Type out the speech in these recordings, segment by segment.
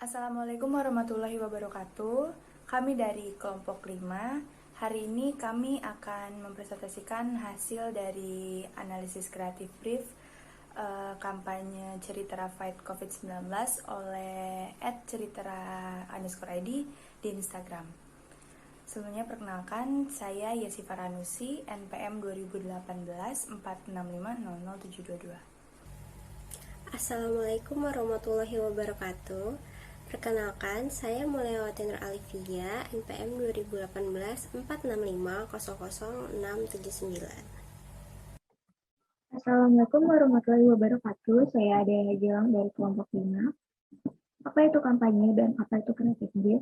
Assalamualaikum warahmatullahi wabarakatuh. Kami dari kelompok 5. Hari ini kami akan mempresentasikan hasil dari analisis kreatif brief kampanye Ceritera Fight COVID-19 oleh @ceritera_id di Instagram. Sebelumnya perkenalkan, saya Yesi Faranusi, NPM 2018 4650022. Assalamualaikum warahmatullahi wabarakatuh. Perkenalkan, saya Mulyawatin Nur Alifia, NPM 2018 465000679. Assalamualaikum warahmatullahi wabarakatuh. Saya Dea Gilang dari kelompok 5. Apa itu kampanye dan apa itu kreatif brief?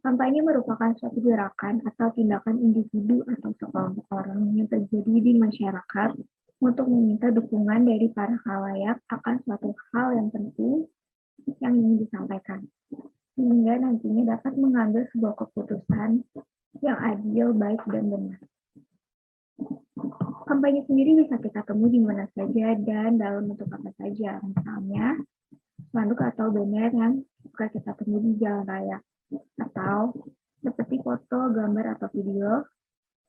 Kampanye merupakan suatu gerakan atau tindakan individu atau sekelompok orang yang terjadi di masyarakat untuk meminta dukungan dari para khalayak akan suatu hal yang penting yang ingin disampaikan, sehingga nantinya dapat mengambil sebuah keputusan yang adil, baik, dan benar. Kampanye sendiri bisa kita temui di mana saja dan dalam bentuk apa saja. Misalnya, spanduk atau banner yang suka kita temui di jalan raya, atau seperti foto, gambar, atau video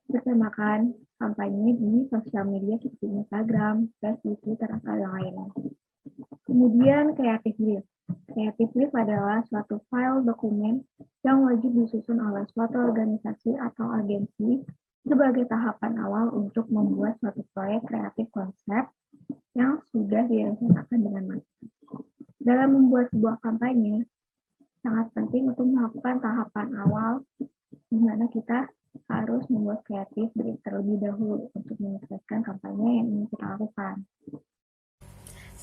bertemakan kampanye di sosial media seperti Instagram, Facebook, Twitter, atau yang lainnya. Kemudian kreatif brief. Kreatif brief adalah suatu file dokumen yang wajib disusun oleh suatu organisasi atau agensi sebagai tahapan awal untuk membuat suatu proyek kreatif konsep yang sudah direncanakan dengan matang. Dalam membuat sebuah kampanye, sangat penting untuk melakukan tahapan awal di mana kita harus membuat kreatif brief terlebih dahulu untuk menyelesaikan kampanye yang ingin kita lakukan.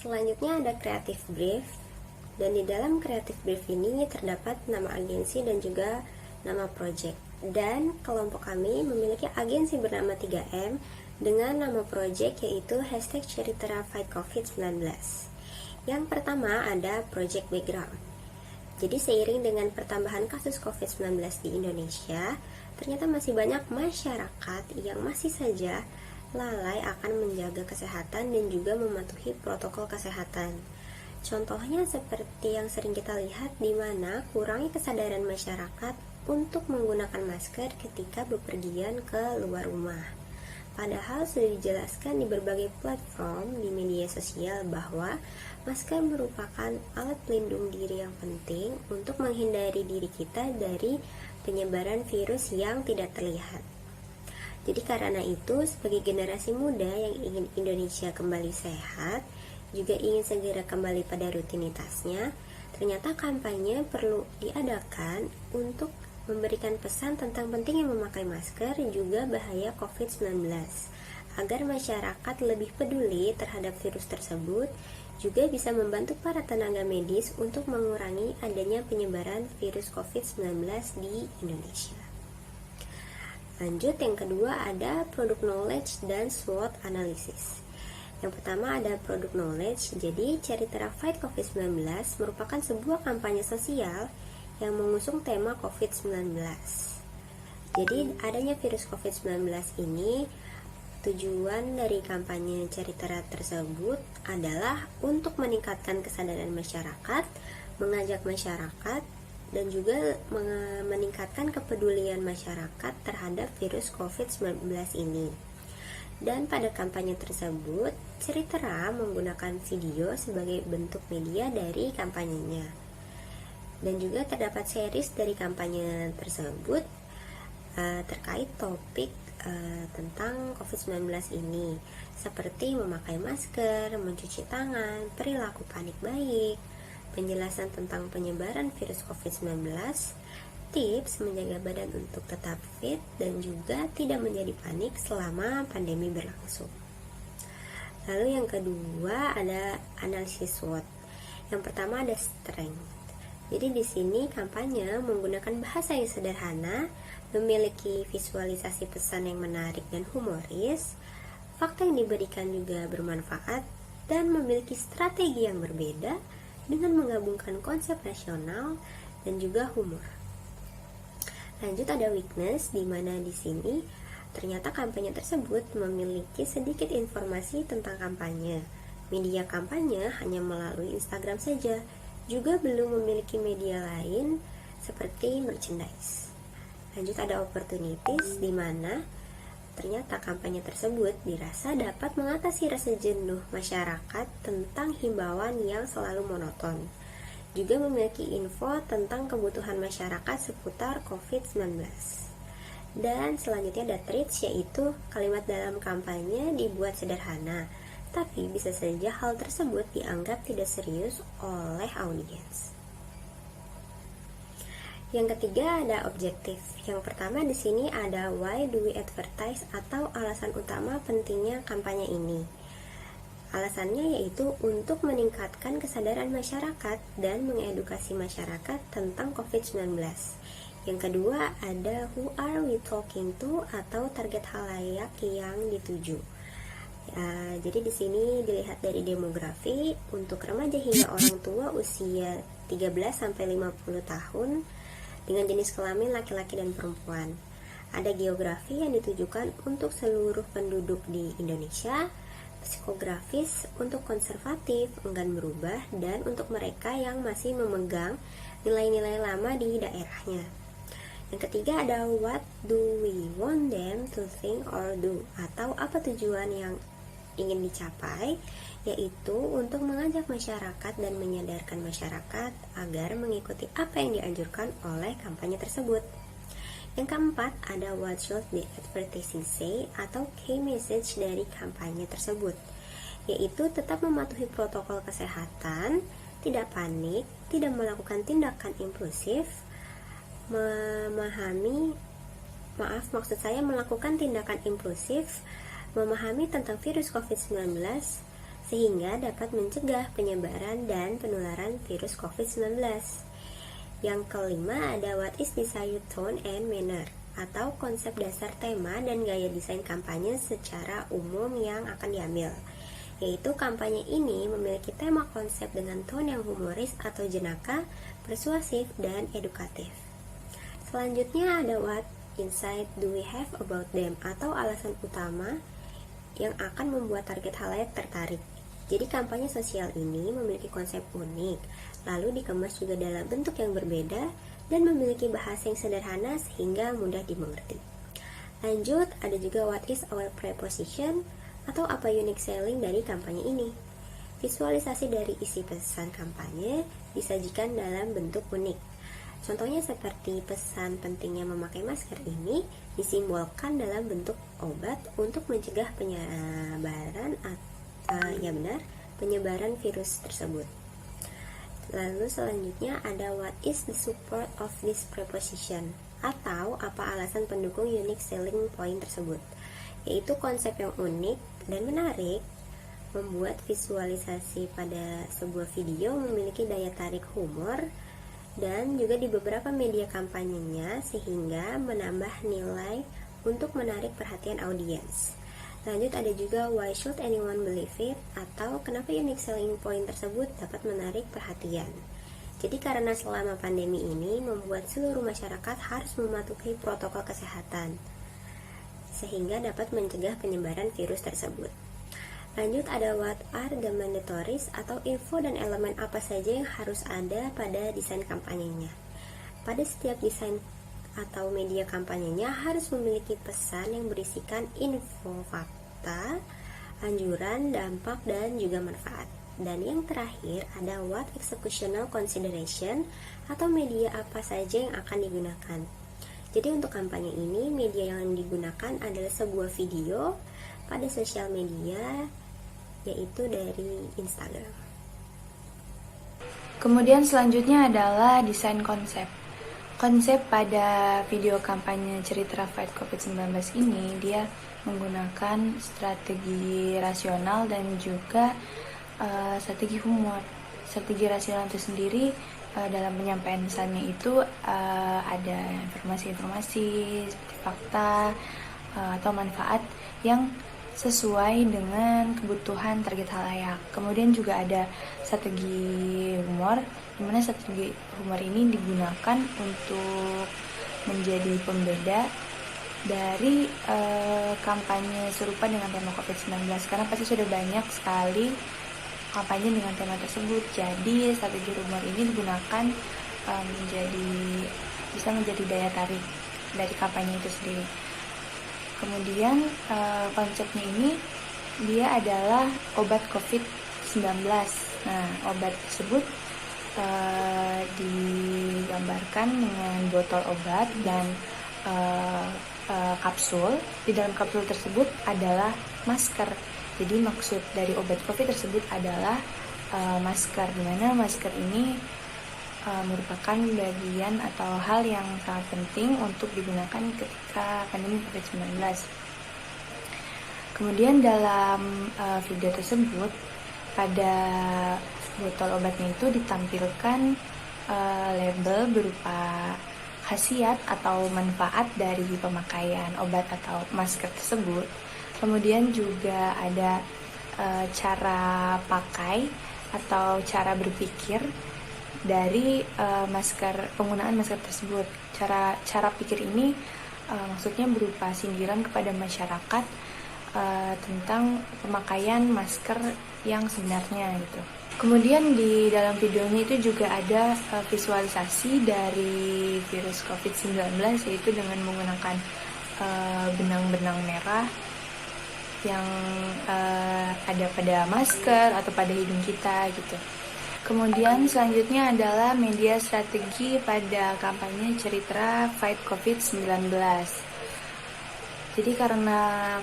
Selanjutnya ada kreatif brief, dan di dalam kreatif brief ini terdapat nama agensi dan juga nama project. Dan kelompok kami memiliki agensi bernama 3M dengan nama project yaitu #CeriteraFightCovid19. Yang pertama ada project background. Jadi seiring dengan pertambahan kasus COVID-19 di Indonesia, ternyata masih banyak masyarakat yang masih saja lalai akan menjaga kesehatan dan juga mematuhi protokol kesehatan. Contohnya seperti yang sering kita lihat, di mana kurangnya kesadaran masyarakat untuk menggunakan masker ketika bepergian ke luar rumah. Padahal sudah dijelaskan di berbagai platform di media sosial bahwa masker merupakan alat pelindung diri yang penting untuk menghindari diri kita dari penyebaran virus yang tidak terlihat. Jadi karena itu, sebagai generasi muda yang ingin Indonesia kembali sehat, juga ingin segera kembali pada rutinitasnya, ternyata kampanye perlu diadakan untuk memberikan pesan tentang pentingnya memakai masker juga bahaya COVID-19, agar masyarakat lebih peduli terhadap virus tersebut, juga bisa membantu para tenaga medis untuk mengurangi adanya penyebaran virus COVID-19 di Indonesia. Lanjut, yang kedua ada product knowledge dan SWOT analysis. Yang pertama ada product knowledge. Jadi Ceritera Fight COVID-19 merupakan sebuah kampanye sosial yang mengusung tema COVID-19. Jadi adanya virus COVID-19 ini, tujuan dari kampanye Ceritera tersebut adalah untuk meningkatkan kesadaran masyarakat, mengajak masyarakat, dan juga meningkatkan kepedulian masyarakat terhadap virus COVID-19 ini. Dan pada kampanye tersebut, Ceritera menggunakan video sebagai bentuk media dari kampanyenya. Dan juga terdapat series dari kampanye tersebut terkait topik tentang COVID-19 ini, seperti memakai masker, mencuci tangan, perilaku panik baik, penjelasan tentang penyebaran virus COVID-19, tips menjaga badan untuk tetap fit, dan juga tidak menjadi panik selama pandemi berlangsung. Lalu yang kedua ada analisis SWOT. Yang pertama ada strength. Jadi di sini kampanye menggunakan bahasa yang sederhana, memiliki visualisasi pesan yang menarik dan humoris, fakta yang diberikan juga bermanfaat, dan memiliki strategi yang berbeda dengan menggabungkan konsep rasional dan juga humor. Lanjut ada weakness, di mana di sini ternyata kampanye tersebut memiliki sedikit informasi tentang kampanye. Media kampanye hanya melalui Instagram saja, juga belum memiliki media lain seperti merchandise. Lanjut ada opportunities, di mana ternyata kampanye tersebut dirasa dapat mengatasi rasa jenuh masyarakat tentang himbauan yang selalu monoton. Juga memiliki info tentang kebutuhan masyarakat seputar COVID-19. Dan selanjutnya ada traits, yaitu kalimat dalam kampanye dibuat sederhana, tapi bisa saja hal tersebut dianggap tidak serius oleh audiens. Yang ketiga ada objektif. Yang pertama di sini ada why do we advertise, atau alasan utama pentingnya kampanye ini. Alasannya yaitu untuk meningkatkan kesadaran masyarakat dan mengedukasi masyarakat tentang COVID-19. Yang kedua ada who are we talking to, atau target halayak yang dituju. Jadi di sini dilihat dari demografi untuk remaja hingga orang tua usia 13 sampai 50 tahun dengan jenis kelamin laki-laki dan perempuan. Ada geografi yang ditujukan untuk seluruh penduduk di Indonesia, psikografis untuk konservatif, enggan berubah, dan untuk mereka yang masih memegang nilai-nilai lama di daerahnya. Yang ketiga ada what do we want them to think or do, atau apa tujuan yang ingin dicapai, yaitu untuk mengajak masyarakat dan menyadarkan masyarakat agar mengikuti apa yang dianjurkan oleh kampanye tersebut. Yang keempat ada what should the advertising say, atau key message dari kampanye tersebut, yaitu tetap mematuhi protokol kesehatan, tidak panik, tidak melakukan tindakan impulsif, melakukan tindakan impulsif, memahami tentang virus COVID-19 sehingga dapat mencegah penyebaran dan penularan virus COVID-19. Yang kelima ada what is desired tone and manner, atau konsep dasar tema dan gaya desain kampanye secara umum yang akan diambil, yaitu kampanye ini memiliki tema konsep dengan tone yang humoris atau jenaka, persuasif, dan edukatif. Selanjutnya ada what insight do we have about them, atau alasan utama yang akan membuat target halayak tertarik. Jadi kampanye sosial ini memiliki konsep unik, lalu dikemas juga dalam bentuk yang berbeda dan memiliki bahasa yang sederhana sehingga mudah dimengerti. Lanjut, ada juga what is our proposition, atau apa unique selling dari kampanye ini. Visualisasi dari isi pesan kampanye disajikan dalam bentuk unik. Contohnya seperti pesan pentingnya memakai masker ini disimbolkan dalam bentuk obat untuk mencegah penyebaran virus tersebut. Lalu selanjutnya ada what is the support of this proposition, atau apa alasan pendukung unique selling point tersebut, yaitu konsep yang unik dan menarik membuat visualisasi pada sebuah video memiliki daya tarik humor dan juga di beberapa media kampanyenya sehingga menambah nilai untuk menarik perhatian audiens. Lanjut ada juga why should anyone believe it, atau kenapa unique selling point tersebut dapat menarik perhatian. Jadi karena selama pandemi ini membuat seluruh masyarakat harus mematuhi protokol kesehatan sehingga dapat mencegah penyebaran virus tersebut. Lanjut ada what are the mandatories, atau info dan elemen apa saja yang harus ada pada desain kampanyenya. Pada setiap desain atau media kampanyenya harus memiliki pesan yang berisikan info, fakta, anjuran, dampak, dan juga manfaat. Dan yang terakhir ada what executional consideration, atau media apa saja yang akan digunakan. Jadi untuk kampanye ini media yang digunakan adalah sebuah video pada sosial media, yaitu dari Instagram. Kemudian selanjutnya adalah desain konsep. Konsep pada video kampanye cerita Fight COVID-19 ini dia menggunakan strategi rasional dan juga strategi humor. Strategi rasional itu sendiri dalam penyampaian pesannya itu ada informasi-informasi seperti fakta atau manfaat yang sesuai dengan kebutuhan target halayak. Kemudian juga ada strategi humor, di mana strategi humor ini digunakan untuk menjadi pembeda dari kampanye serupa dengan tema COVID-19, karena pasti sudah banyak sekali kampanye dengan tema tersebut. Jadi strategi rumor ini digunakan bisa menjadi daya tarik dari kampanye itu sendiri. Kemudian konsepnya ini dia adalah obat COVID-19. Nah, obat tersebut digambarkan dengan botol obat dan kapsul. Di dalam kapsul tersebut adalah masker. Jadi maksud dari obat COVID tersebut adalah masker, di mana masker ini merupakan bagian atau hal yang sangat penting untuk digunakan ketika pandemi COVID-19. Kemudian dalam video tersebut, pada botol obatnya itu ditampilkan label berupa khasiat atau manfaat dari pemakaian obat atau masker tersebut. Kemudian juga ada cara pakai atau cara berpikir dari penggunaan masker tersebut. Cara pikir ini maksudnya berupa sindiran kepada masyarakat tentang pemakaian masker yang sebenarnya gitu. Kemudian di dalam videonya itu juga ada visualisasi dari virus COVID-19, yaitu dengan menggunakan benang-benang merah yang ada pada masker atau pada hidung kita gitu. Kemudian selanjutnya adalah media strategi pada kampanye Cerita Fight COVID-19. Jadi karena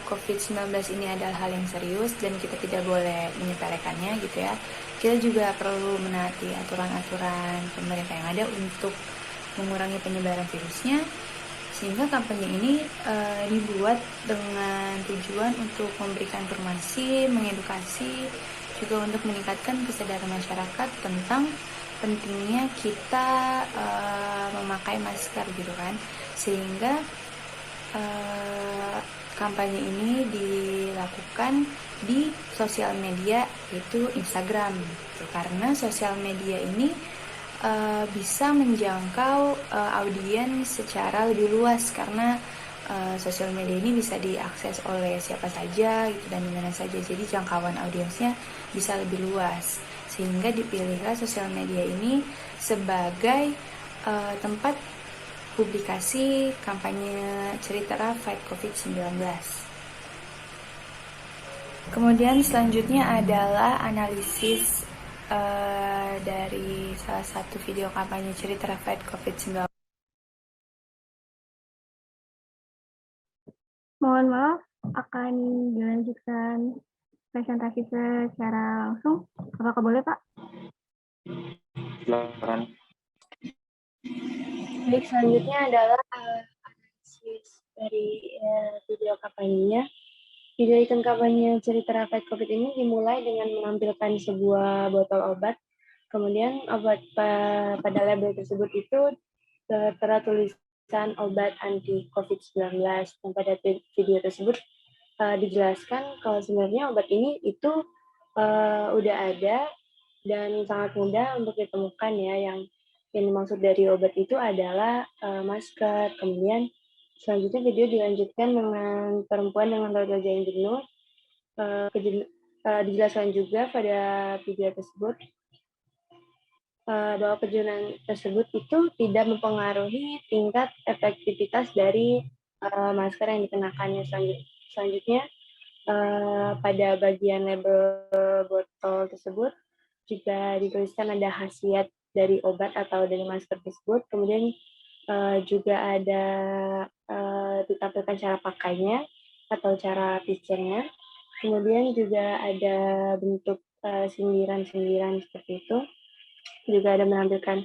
COVID-19 ini adalah hal yang serius dan kita tidak boleh menyepelekannya gitu ya, kita juga perlu menaati aturan-aturan pemerintah yang ada untuk mengurangi penyebaran virusnya, sehingga kampanye ini dibuat dengan tujuan untuk memberikan informasi, mengedukasi, juga untuk meningkatkan kesadaran masyarakat tentang pentingnya kita memakai masker gitu kan, sehingga kampanye ini dilakukan di sosial media, yaitu Instagram gitu. Karena sosial media ini bisa menjangkau audiens secara lebih luas, karena sosial media ini bisa diakses oleh siapa saja gitu dan dimana saja, jadi jangkauan audiensnya bisa lebih luas, sehingga dipilihlah sosial media ini sebagai tempat publikasi kampanye Cerita Fight COVID-19. Kemudian selanjutnya adalah analisis dari salah satu video kampanye Cerita Fight COVID-19. Mohon maaf, akan dilanjutkan presentasi secara langsung. Apakah boleh, Pak? Silakan. Baik, selanjutnya adalah analisis dari video kampanyenya. Video iklan kampanye Cerita Fight COVID ini dimulai dengan menampilkan sebuah botol obat. Kemudian obat pada label tersebut itu tertera tulisan obat anti COVID-19. Dan pada video tersebut dijelaskan kalau sebenarnya obat ini itu udah ada dan sangat mudah untuk ditemukan ya. Yang dimaksud dari obat itu adalah masker. Kemudian selanjutnya video dilanjutkan dengan perempuan dengan raut wajah yang jenuh. Dijelaskan juga pada video tersebut bahwa kejenuhan tersebut itu tidak mempengaruhi tingkat efektivitas dari masker yang dikenakannya. Selanjutnya pada bagian label botol tersebut juga dituliskan ada khasiat dari obat atau dari masker tersebut. Kemudian juga ada ditampilkan cara pakainya atau cara pikirnya. Kemudian juga ada bentuk sindiran-sindiran seperti itu. Juga ada menampilkan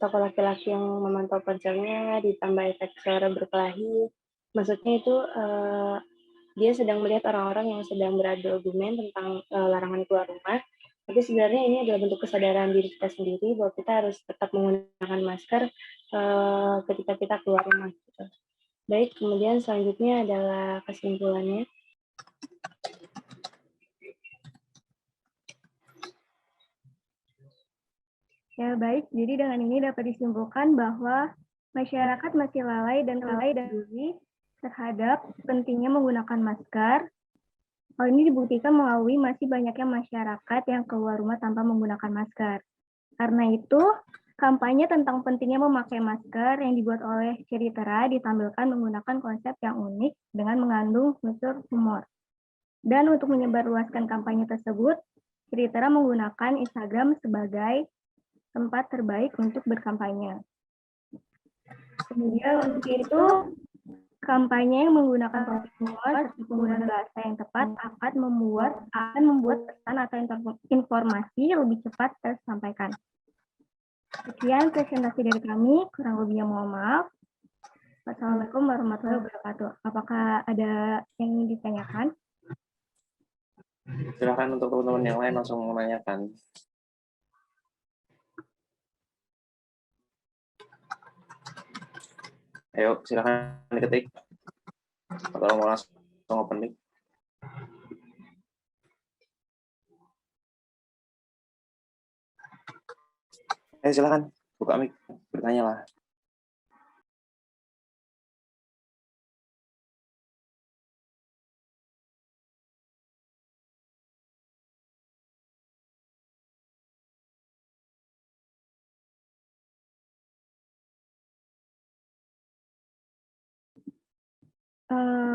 tokoh laki-laki yang memantau ponselnya, ditambah efek suara berkelahi. Maksudnya itu dia sedang melihat orang-orang yang sedang beradu argumen tentang larangan keluar rumah. Tapi sebenarnya ini adalah bentuk kesadaran diri kita sendiri bahwa kita harus tetap menggunakan masker ketika kita keluar rumah. Gitu. Baik, kemudian selanjutnya adalah kesimpulannya. Ya, baik. Jadi dengan ini dapat disimpulkan bahwa masyarakat masih lalai dan peduli terhadap pentingnya menggunakan masker Hal ini dibuktikan melalui masih banyaknya masyarakat yang keluar rumah tanpa menggunakan masker. Karena itu, kampanye tentang pentingnya memakai masker yang dibuat oleh Ceritera ditampilkan menggunakan konsep yang unik dengan mengandung unsur humor. Dan untuk menyebarluaskan kampanye tersebut, Ceritera menggunakan Instagram sebagai tempat terbaik untuk berkampanye. Kemudian untuk itu, kampanye yang menggunakan topik humor serta penggunaan bahasa yang tepat akan membuat pesan atau informasi lebih cepat tersampaikan. Sekian presentasi dari kami, kurang lebihnya mohon maaf. Wassalamualaikum warahmatullahi wabarakatuh. Apakah ada yang ingin ditanyakan? Silakan untuk teman-teman yang lain langsung menanyakan. Ayo, silakan diketik. Atau mau langsung open mic. Ayo silakan, buka mic, bertanya lah.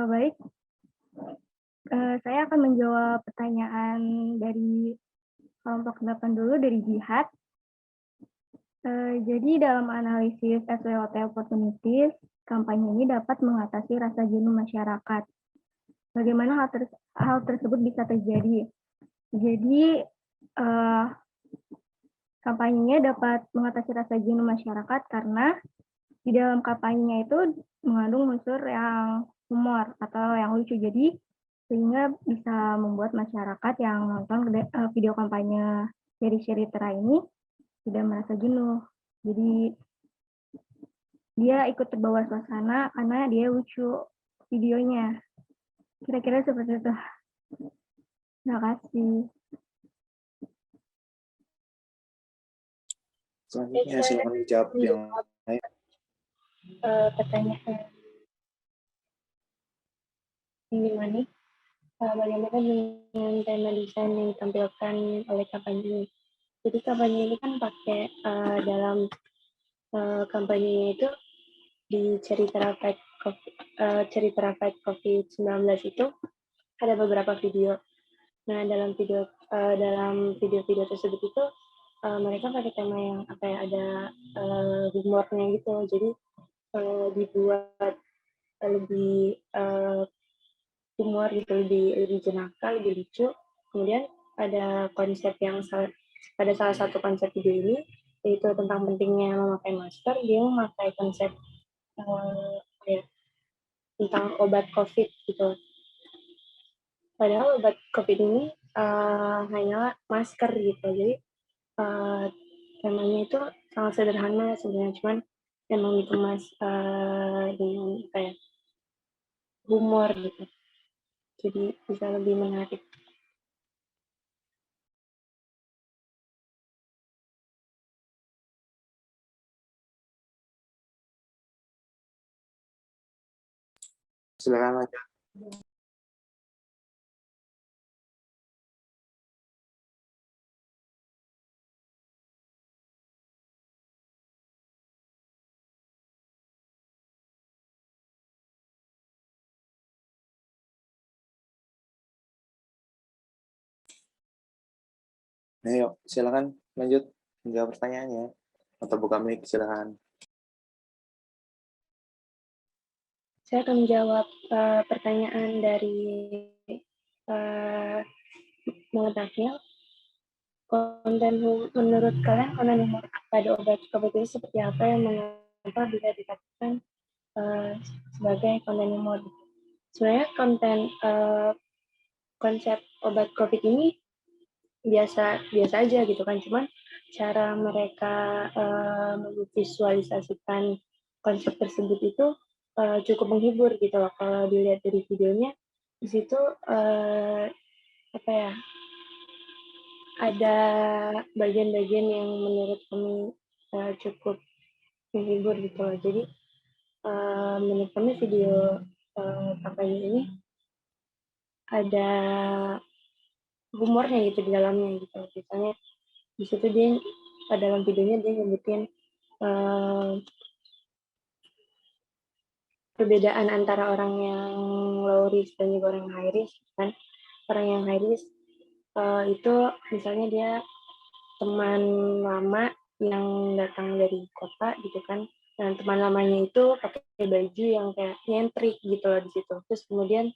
Baik, saya akan menjawab pertanyaan dari kelompok 8 dulu dari Jihad. Jadi dalam analisis SWOT opportunities, kampanye ini dapat mengatasi rasa jenuh masyarakat. Bagaimana hal tersebut bisa terjadi? Jadi kampanyenya dapat mengatasi rasa jenuh masyarakat karena di dalam kampanyenya itu mengandung unsur yang humor atau yang lucu. Jadi sehingga bisa membuat masyarakat yang nonton video kampanye dari Ceritera ini tidak merasa jenuh. Jadi dia ikut terbawa suasana karena dia lucu videonya. Kira-kira seperti itu. Terima kasih. Selanjutnya silakan dijawab yang lain. Pertanyaan gimana? Bagaimana dengan tema desain yang ditampilkan oleh kampanye ini? Jadi kampanye ini kan pakai dalam kampanye itu di Ceritera Fight COVID-19 itu ada beberapa video. Nah dalam video-video tersebut itu mereka pakai tema yang apa ya, ada humornya gitu. Jadi dibuat lebih humor gitu, lebih jenaka, lebih lucu. Kemudian ada konsep yang pada salah satu konsep video ini yaitu tentang pentingnya memakai masker. Dia memakai konsep tentang obat COVID gitu. Padahal obat COVID ini hanyalah masker gitu. Jadi temanya itu sangat sederhana sebenarnya, cuman memang dikemas dengan kayak humor gitu. Jadi bisa lebih menarik. Silakan lanjut. Ayo, silakan lanjut menjawab pertanyaannya. Atau buka mic, silakan. Saya akan menjawab pertanyaan dari Muhammad Daniel. Menurut kalian konten humor pada obat COVID ini seperti apa yang mengapa bisa dikatakan sebagai konten humor? Sebenarnya konsep obat COVID ini biasa aja gitu kan, cuman cara mereka memvisualisasikan konsep tersebut itu cukup menghibur gitu loh. Kalau dilihat dari videonya, di situ apa ya, ada bagian-bagian yang menurut kami cukup menghibur gitu loh. Jadi menurut kami video kampanye ini ada humornya gitu di dalamnya gitu. Misalnya di situ dia dalam videonya dia nyebutin perbedaan antara orang yang low risk dan juga orang yang high risk kan. Orang yang high risk itu misalnya dia teman lama yang datang dari kota gitu kan, dan teman lamanya itu pakai baju yang kayak nyentrik gitu loh di situ. Terus kemudian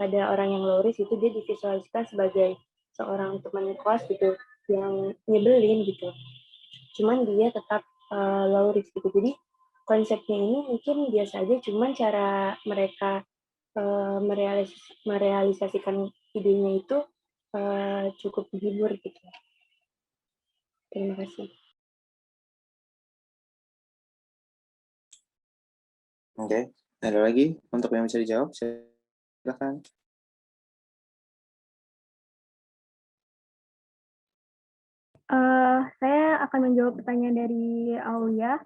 ada orang yang low risk itu dia divisualisasikan sebagai seorang teman kos gitu yang nyebelin gitu. Cuman dia tetap low risk gitu. Jadi konsepnya ini mungkin biasa aja, cuman cara mereka merealisasikan idenya itu cukup menghibur gitu. Terima kasih. Oke, ada lagi untuk yang bisa dijawab? Silakan. Saya akan menjawab pertanyaan dari Aulia.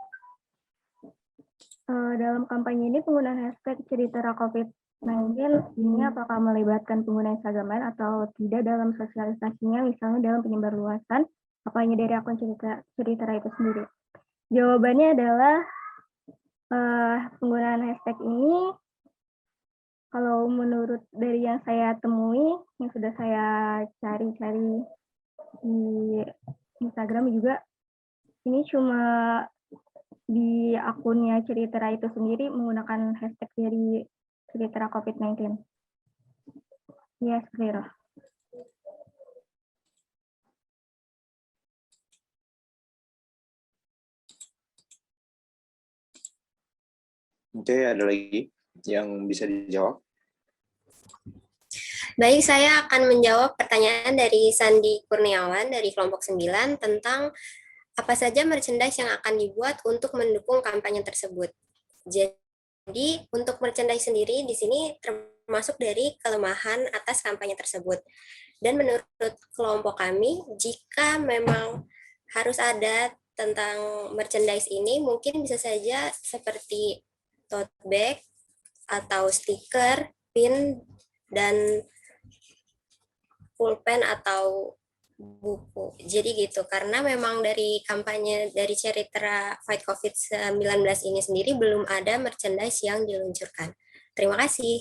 Dalam kampanye ini penggunaan hashtag cerita COVID-19 ini apakah melibatkan pengguna Instagram lain atau tidak dalam sosialisasinya, misalnya dalam penyebarluasan kampanye dari akun cerita itu sendiri? Jawabannya adalah penggunaan hashtag ini, kalau menurut dari yang saya temui, yang sudah saya cari-cari di Instagram juga, ini cuma di akunnya Cerita itu sendiri menggunakan hashtag dari Cerita COVID-19. Ya, seperti itu. Oke, ada lagi yang bisa dijawab? Baik, saya akan menjawab pertanyaan dari Sandi Kurniawan dari kelompok 9 tentang apa saja merchandise yang akan dibuat untuk mendukung kampanye tersebut. Jadi, untuk merchandise sendiri di sini termasuk dari kelemahan atas kampanye tersebut. Dan menurut kelompok kami, jika memang harus ada tentang merchandise ini, mungkin bisa saja seperti tote bag atau stiker, pin, dan pulpen atau buku. Jadi gitu, karena memang dari kampanye dari Cerita Fight COVID-19 ini sendiri belum ada merchandise yang diluncurkan. Terima kasih.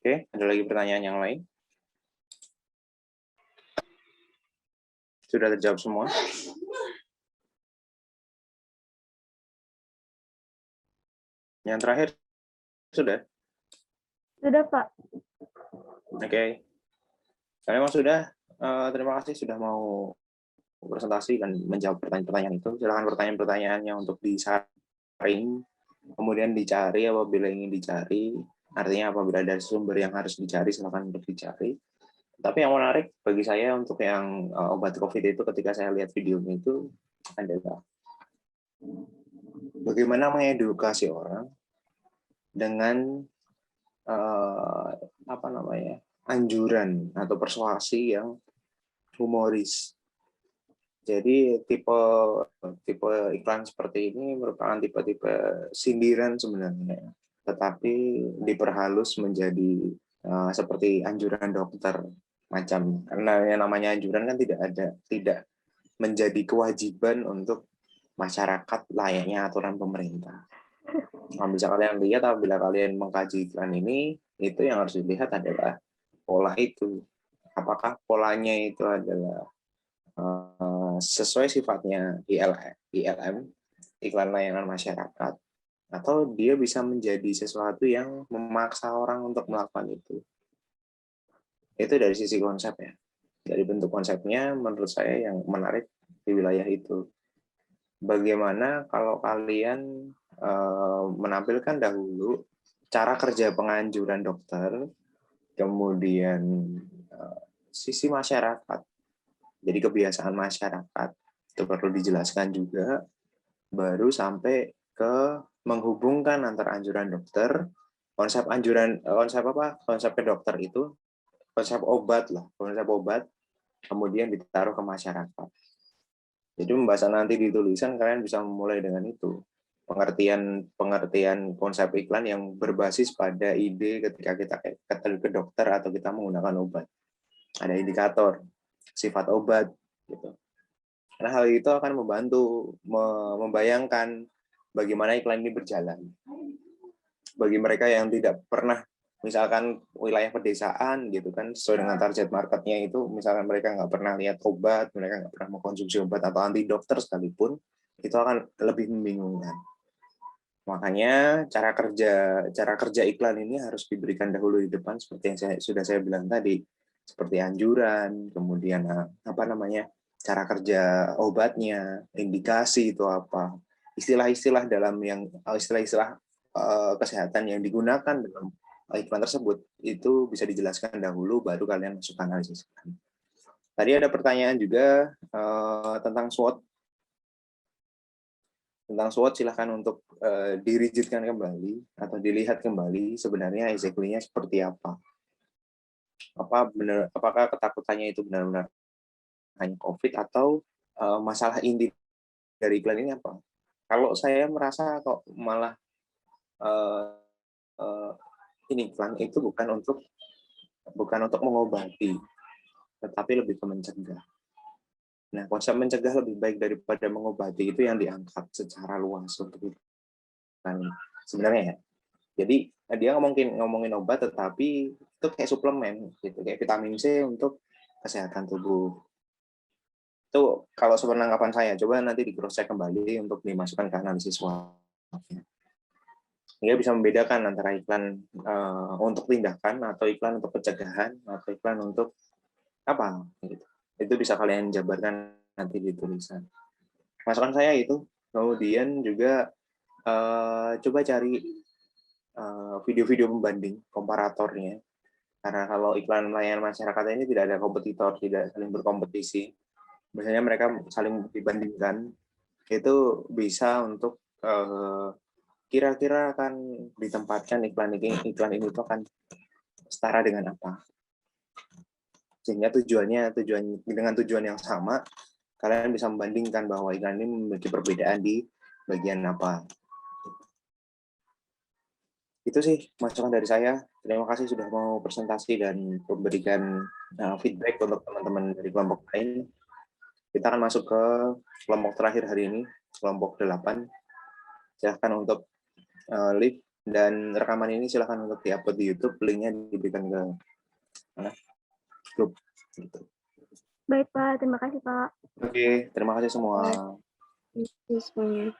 Oke, ada lagi pertanyaan yang lain? Sudah terjawab semua? Yang terakhir, sudah? Sudah, Pak. Oke. Kalau memang sudah, terima kasih sudah mau presentasi dan menjawab pertanyaan-pertanyaan itu. Silakan pertanyaan-pertanyaannya untuk disaring, kemudian dicari apabila ingin dicari. Artinya apabila ada sumber yang harus dicari, silakan untuk dicari. Tapi yang menarik bagi saya untuk yang obat COVID itu ketika saya lihat videonya itu adalah bagaimana mengedukasi orang dengan anjuran atau persuasi yang humoris. Jadi tipe iklan seperti ini merupakan tipe sindiran sebenarnya, tetapi diperhalus menjadi seperti anjuran dokter macam, karena yang namanya anjuran kan tidak menjadi kewajiban untuk masyarakat layaknya aturan pemerintah. Nah, bisa kalian lihat apabila kalian mengkaji iklan ini, itu yang harus dilihat adalah pola itu. Apakah polanya itu adalah sesuai sifatnya ILM, iklan layanan masyarakat, atau dia bisa menjadi sesuatu yang memaksa orang untuk melakukan itu. Itu dari sisi konsep ya. Dari bentuk konsepnya menurut saya yang menarik di wilayah itu. Bagaimana kalau kalian menampilkan dahulu cara kerja penganjuran dokter, kemudian sisi masyarakat, jadi kebiasaan masyarakat itu perlu dijelaskan juga, baru sampai ke menghubungkan antara anjuran dokter, konsep ke dokter itu, konsep obat, kemudian ditaruh ke masyarakat. Jadi pembahasan nanti di tulisan kalian bisa memulai dengan itu. pengertian konsep iklan yang berbasis pada ide ketika kita ke dokter atau kita menggunakan obat. Ada indikator sifat obat gitu. Karena hal itu akan membantu membayangkan bagaimana iklan ini berjalan. Bagi mereka yang tidak pernah, misalkan wilayah pedesaan gitu kan, sesuai dengan target marketnya itu, misalkan mereka nggak pernah lihat obat, mereka nggak pernah mengkonsumsi obat atau anti dokter sekalipun, itu akan lebih membingungkan. Makanya cara kerja iklan ini harus diberikan dahulu di depan, seperti yang sudah saya bilang tadi, seperti anjuran, kemudian cara kerja obatnya, indikasi itu apa, istilah-istilah kesehatan yang digunakan dalam iklan tersebut itu bisa dijelaskan dahulu, baru kalian masuk analisis. Tadi ada pertanyaan juga tentang SWOT. Tentang SWOT silahkan untuk dirijitkan kembali atau dilihat kembali sebenarnya exactly-nya seperti apa. Apakah ketakutannya itu benar-benar hanya COVID atau masalah inti dari iklan ini apa? Kalau saya merasa kok malah ini iklan itu bukan untuk mengobati, tetapi lebih ke mencegah. Nah, konsep mencegah lebih baik daripada mengobati itu yang diangkat secara luas untuk iklan sebenarnya ya. Jadi dia ngomongin obat, tetapi itu kayak suplemen gitu, kayak vitamin C untuk kesehatan tubuh. Itu kalau sepenangkapan saya, coba nanti di cross check kembali untuk dimasukkan ke analisis SWOT-nya. Dia bisa membedakan antara iklan untuk tindakan atau iklan untuk pencegahan atau iklan untuk apa gitu. Itu bisa kalian jabarkan nanti di tulisan. Masukan saya itu. Kemudian juga coba cari video-video pembanding, komparatornya. Karena kalau iklan layanan masyarakat ini tidak ada kompetitor, tidak saling berkompetisi. Biasanya mereka saling dibandingkan. Itu bisa untuk kira-kira akan ditempatkan iklan ini itu akan setara dengan apa. Sehingga dengan tujuan yang sama, kalian bisa membandingkan bahwa iklan ini memiliki perbedaan di bagian apa. Itu sih masukan dari saya. Terima kasih sudah mau presentasi dan memberikan feedback untuk teman-teman dari kelompok lain. Kita akan masuk ke kelompok terakhir hari ini, kelompok 8. Silahkan untuk live dan rekaman ini silahkan untuk di-upload di YouTube, linknya diberikan ke grup. Gitu. Baik Pak, terima kasih Pak. Oke, terima kasih semua. Terima kasih semuanya.